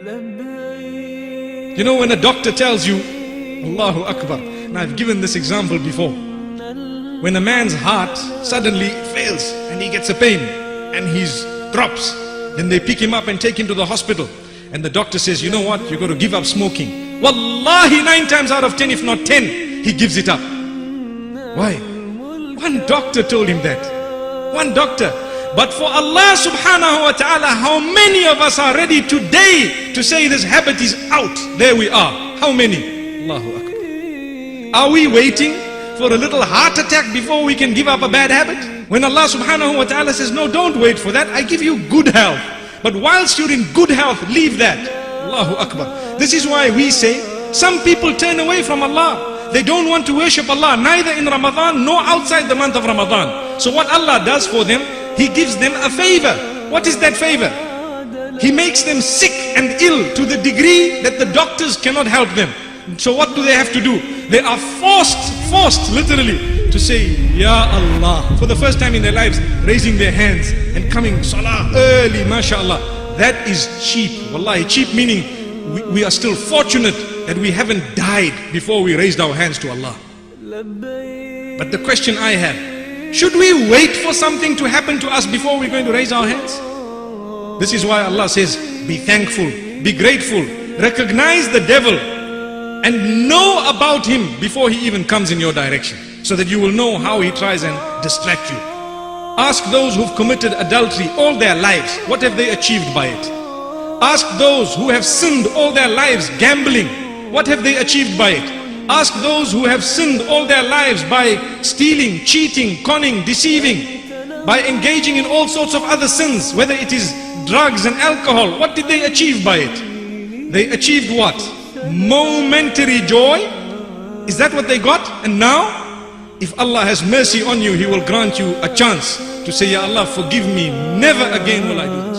You know, when a doctor tells you, Allahu Akbar, and I've given this example before, when a man's heart suddenly fails and he gets a pain and he drops, then they pick him up and take him to the hospital, and the doctor says, you know what, you've got to give up smoking. Wallahi, 9 times out of 10, if not 10, he gives it up. Why? One doctor told him that. One doctor. But for Allah subhanahu wa ta'ala, how many of us are ready today to say this habit is out? There we are. How many? Allahu Akbar. Are we waiting for a little heart attack before we can give up a bad habit? When Allah subhanahu wa ta'ala says, no, don't wait for that. I give you good health. But whilst you're in good health, leave that. Allahu Akbar. This is why we say, some people turn away from Allah. They don't want to worship Allah, neither in Ramadan nor outside the month of Ramadan. So what Allah does for them, He gives them a favor. What is that favor? He makes them sick and ill to the degree that the doctors cannot help them. So what do they have to do? They are forced literally to say, Ya Allah, for the first time in their lives, raising their hands and coming salah early, mashallah. That is cheap. Wallahi, cheap meaning we are still fortunate that we haven't died before we raised our hands to Allah. But the question I have, should we wait for something to happen to us before we're going to raise our hands? This is why Allah says, be thankful, be grateful, recognize the devil and know about him before he even comes in your direction, so that you will know how he tries and distract you. Ask those who've committed adultery all their lives, what have they achieved by it? Ask those who have sinned all their lives gambling, what have they achieved by it? Ask those who have sinned all their lives by stealing, cheating, conning, deceiving, by engaging in all sorts of other sins, whether it is drugs and alcohol. What did they achieve by it? They achieved what? Momentary joy. Is that what they got? And now, if Allah has mercy on you, He will grant you a chance to say, Ya Allah, forgive me, never again will I do that.